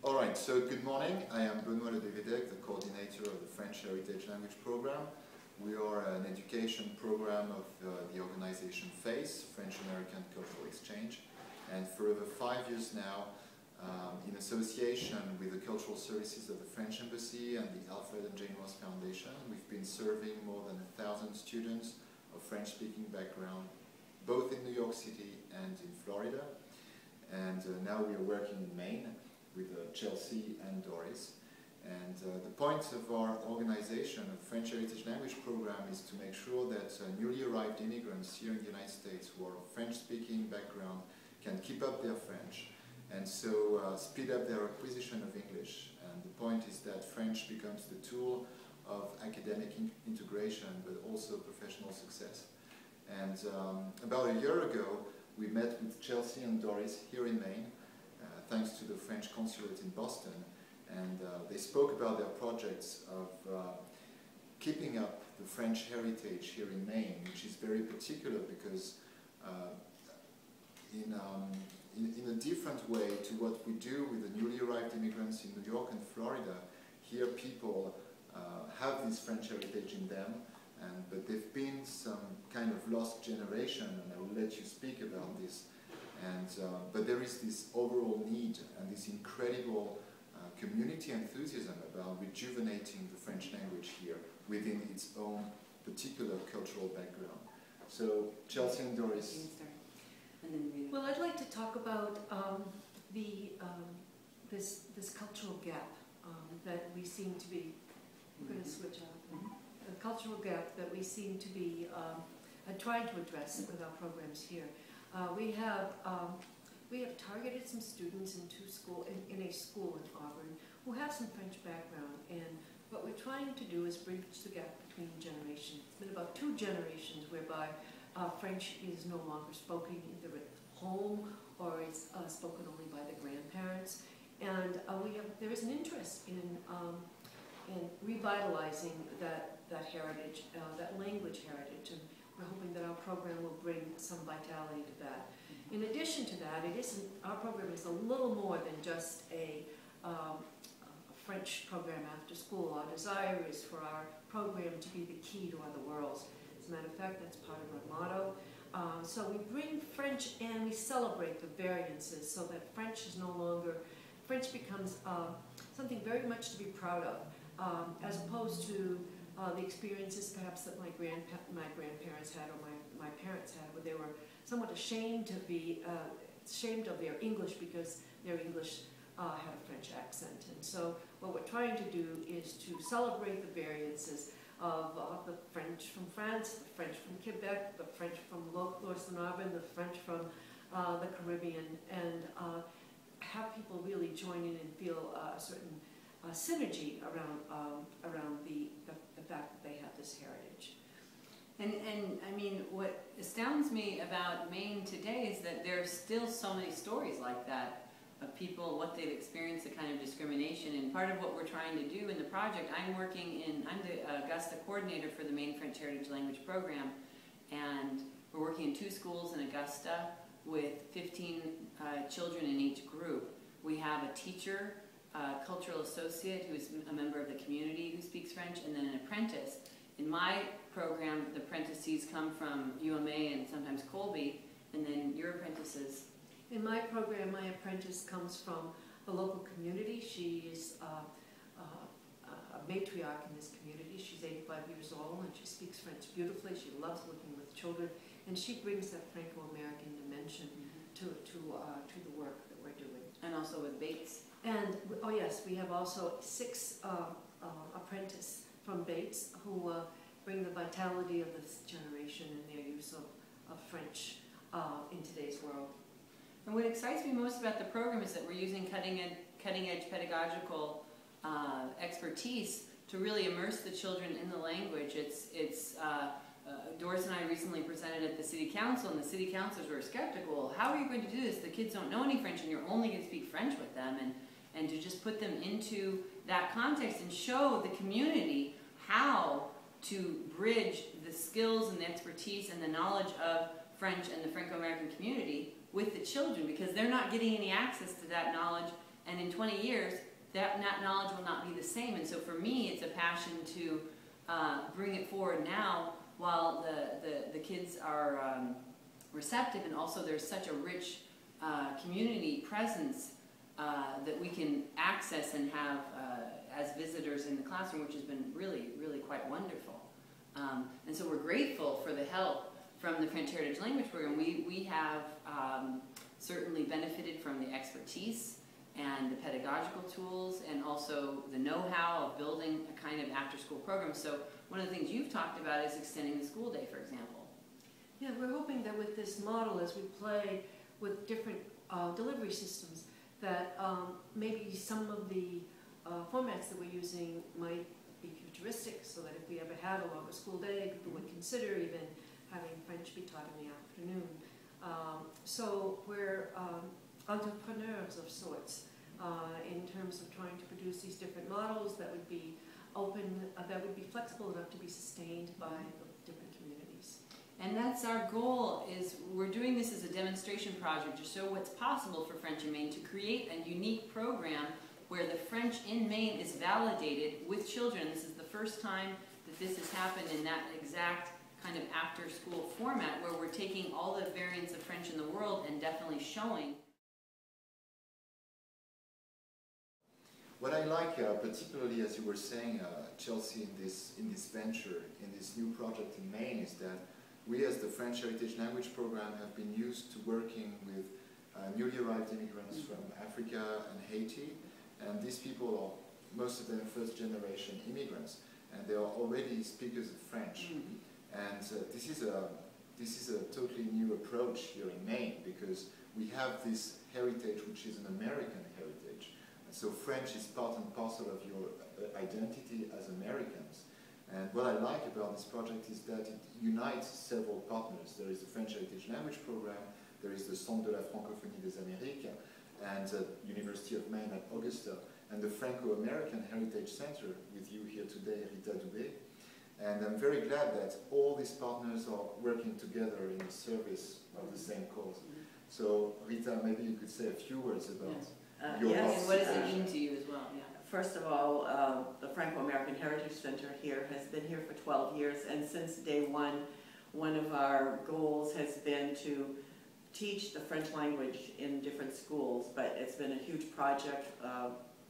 All right, so good morning. I am Benoît de Dévédec, the coordinator of the French Heritage Language Program. We are an education program of the organization FACE, French-American Cultural Exchange. And for over 5 years now, in association with the cultural services of the French Embassy and the Alfred and Jane Ross Foundation, we've been serving more than 1,000 students of French-speaking background, both in New York City and in Florida. And now we are working in Maine with Chelsea and Doris. And the point of our organization, the French Heritage Language Program, is to make sure that newly arrived immigrants here in the United States who are French-speaking background can keep up their French and so speed up their acquisition of English. And the point is that French becomes the tool of academic integration, but also professional success. And about a year ago, we met with Chelsea and Doris here in Maine, thanks to the French consulate in Boston, and they spoke about their projects of keeping up the French heritage here in Maine, which is very particular because in a different way to what we do with the newly arrived immigrants in New York and Florida, here people have this French heritage in them, but they've been some kind of lost generation, and I will let you speak about this. And, but there is this overall need and this incredible community enthusiasm about rejuvenating the French language here within its own particular cultural background. So, Chelsea and Doris. Well, I'd like to talk about this cultural gap that we seem to be. We're going to switch out. The cultural gap that we seem to be trying to address with our programs here. We have targeted some students in a school in Auburn who have some French background, and what we're trying to do is bridge the gap between generations. It's been about 2 generations whereby French is no longer spoken either at home or is spoken only by the grandparents, and there is an interest in revitalizing that heritage, that language heritage, and we're hoping that our program will bring some vitality to that. In addition to that, our program is a little more than just a French program after school. Our desire is for our program to be the key to other worlds. As a matter of fact, that's part of our motto. So we bring French and we celebrate the variances so that French becomes something very much to be proud of, as opposed to the experiences perhaps that my grandparents had or my parents had, where they were somewhat ashamed of their English because their English had a French accent. And so what we're trying to do is to celebrate the variances of the French from France, the French from Quebec, the French from Lewiston, the French from the Caribbean, and have people really join in and feel a certain synergy around the fact that they have this heritage. And I mean, what astounds me about Maine today is that there's still so many stories like that of people, what they've experienced, the kind of discrimination. And part of what we're trying to do in the project, I'm the Augusta coordinator for the Maine French Heritage Language Program, and we're working in 2 schools in Augusta with 15 children in each group. We have a teacher, cultural associate who's a member of the community who speaks French, and then an apprentice. In my program, the apprentices come from UMA and sometimes Colby, and then your apprentices. In my program, my apprentice comes from the local community. She is a matriarch in this community. She's 85 years old and she speaks French beautifully. She loves working with children, and she brings that Franco-American dimension to the work that we're doing. And also with Bates. And, oh yes, we have also 6 apprentices from Bates who bring the vitality of this generation and their use of French in today's world. And what excites me most about the program is that we're using cutting-edge pedagogical expertise to really immerse the children in the language. Doris and I recently presented at the City Council, and the City Councilors were skeptical. How are you going to do this? The kids don't know any French, and you're only going to speak French with them. And to just put them into that context and show the community how to bridge the skills and the expertise and the knowledge of French and the Franco-American community with the children, because they're not getting any access to that knowledge And in 20 years, that knowledge will not be the same. And so for me, it's a passion to bring it forward now while the kids are receptive, and also there's such a rich community presence that we can access and have as visitors in the classroom, which has been really, really quite wonderful. And so we're grateful for the help from the French Heritage Language Program. We have certainly benefited from the expertise and the pedagogical tools, and also the know-how of building a kind of after-school program. So one of the things you've talked about is extending the school day, for example. Yeah, we're hoping that with this model, as we play with different delivery systems, that maybe some of the formats that we're using might be futuristic, so that if we ever had a longer school day, people would consider even having French be taught in the afternoon. So we're entrepreneurs of sorts in terms of trying to produce these different models that would be open, that would be flexible enough to be sustained by the different communities. And that's our goal, is we're doing this as a demonstration project to show what's possible for French in Maine, to create a unique program where the French in Maine is validated with children. This is the first time that this has happened in that exact kind of after-school format, where we're taking all the variants of French in the world and definitely showing. What I like, particularly as you were saying, Chelsea, in this venture, in this new project in Maine, is that we as the French Heritage Language Program have been used to working with newly arrived immigrants from Africa and Haiti, and these people are, most of them, first-generation immigrants, and they are already speakers of French. And this is a totally new approach here in Maine, because we have this heritage which is an American heritage. And so French is part and parcel of your identity as Americans. And what I like about this project is that it unites several partners. There is the French Heritage Language Program, there is the Centre de la Francophonie des Amériques, and University of Maine at Augusta, and the Franco-American Heritage Center with you here today, Rita, Dubé. And I'm very glad that all these partners are working together in the service of the same cause. So Rita, maybe you could say a few words about your yes, and what does it mean to you as well? Yeah. First of all, the Franco-American Heritage Center here has been here for 12 years, and since day one of our goals has been to teach the French language in different schools, but it's been a huge project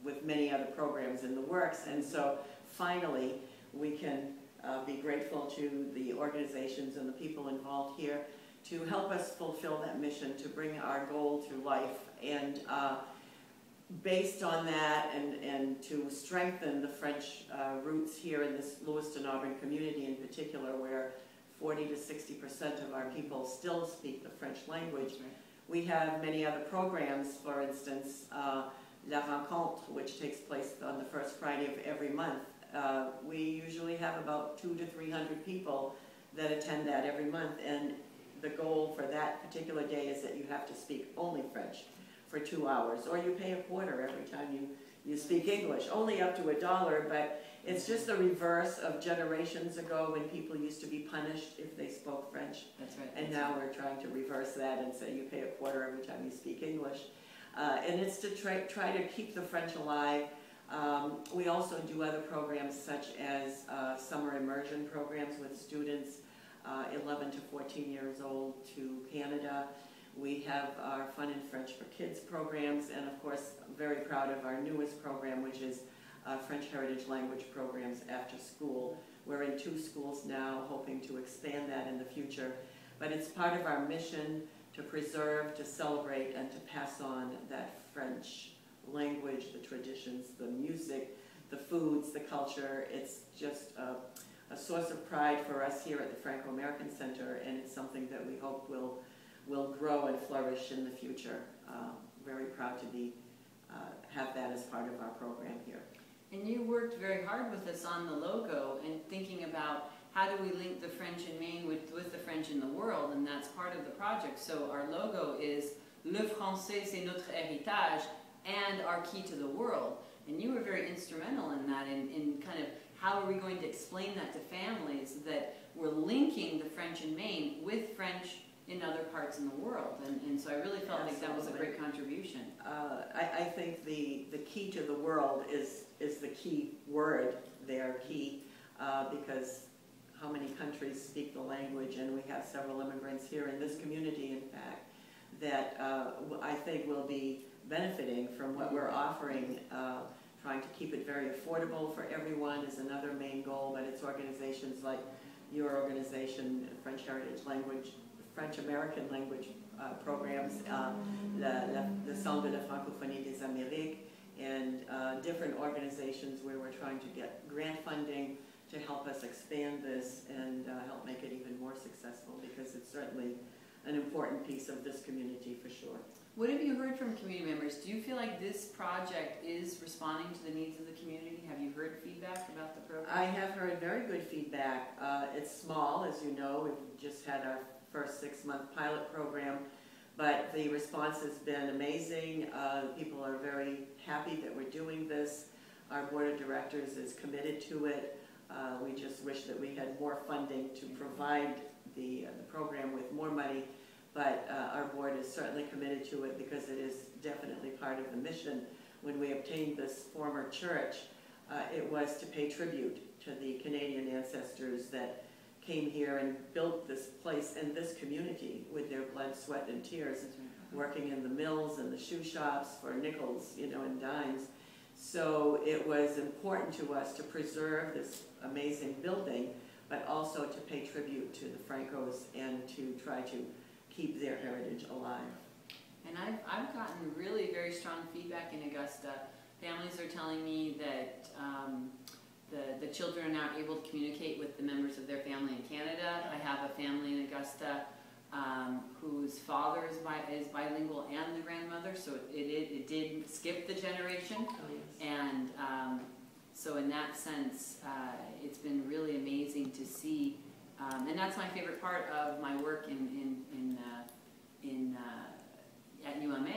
with many other programs in the works, and so finally we can be grateful to the organizations and the people involved here to help us fulfill that mission, to bring our goal to life. And based on that, and to strengthen the French roots here in this Lewiston Auburn community in particular, where 40 to 60% of our people still speak the French language. We have many other programs, for instance, La Rencontre, which takes place on the first Friday of every month. We usually have about 200 to 300 people that attend that every month, and the goal for that particular day is that you have to speak only French for 2 hours, or you pay a quarter every time you speak English, only up to $1, but it's just the reverse of generations ago when people used to be punished if they spoke French. That's right. And now we're trying to reverse that and say you pay a quarter every time you speak English. And it's to try to keep the French alive. We also do other programs such as summer immersion programs with students 11 to 14 years old to Canada. We have our Fun in French for Kids programs, and of course, I'm very proud of our newest program, which is French Heritage Language Programs after school. We're in 2 schools now, hoping to expand that in the future. But it's part of our mission to preserve, to celebrate, and to pass on that French language, the traditions, the music, the foods, the culture. It's just a source of pride for us here at the Franco-American Center, and it's something that we hope will grow and flourish in the future. Very proud to be have that as part of our program here. And you worked very hard with us on the logo and thinking about how do we link the French in Maine with the French in the world, and that's part of the project. So our logo is Le Français, c'est notre héritage, and our key to the world. And you were very instrumental in that, in kind of how are we going to explain that to families, that we're linking the French in Maine with French in other parts in the world, and so I really felt like that was a great contribution. I think the key to the world is the key word there, key, because how many countries speak the language, and we have several immigrants here in this community, in fact, that I think will be benefiting from what we're offering. Trying to keep it very affordable for everyone is another main goal, but it's organizations like your organization, French Heritage Language, French-American language programs, the Centre de Francophonie des Amériques, and different organizations where we're trying to get grant funding to help us expand this and help make it even more successful, because it's certainly an important piece of this community for sure. What have you heard from community members? Do you feel like this project is responding to the needs of the community? Have you heard feedback about the program? I have heard very good feedback. It's small, as you know. We've just had our first 6-month pilot program, but the response has been amazing. People are very happy that we're doing this. Our board of directors is committed to it. We just wish that we had more funding to provide the program with more money, but our board is certainly committed to it because it is definitely part of the mission. When we obtained this former church, it was to pay tribute to the Canadian ancestors that came here and built this place and this community with their blood, sweat, and tears, working in the mills and the shoe shops for nickels, you know, and dimes. So it was important to us to preserve this amazing building, but also to pay tribute to the Francos and to try to keep their heritage alive. And I've gotten really very strong feedback in Augusta. Families are telling me that the children are now able to communicate with the members of their family in Canada. I have a family in Augusta whose father is bilingual and the grandmother, so it did skip the generation. Oh, yes. And so in that sense, it's been really amazing to see, and that's my favorite part of my work at UMA,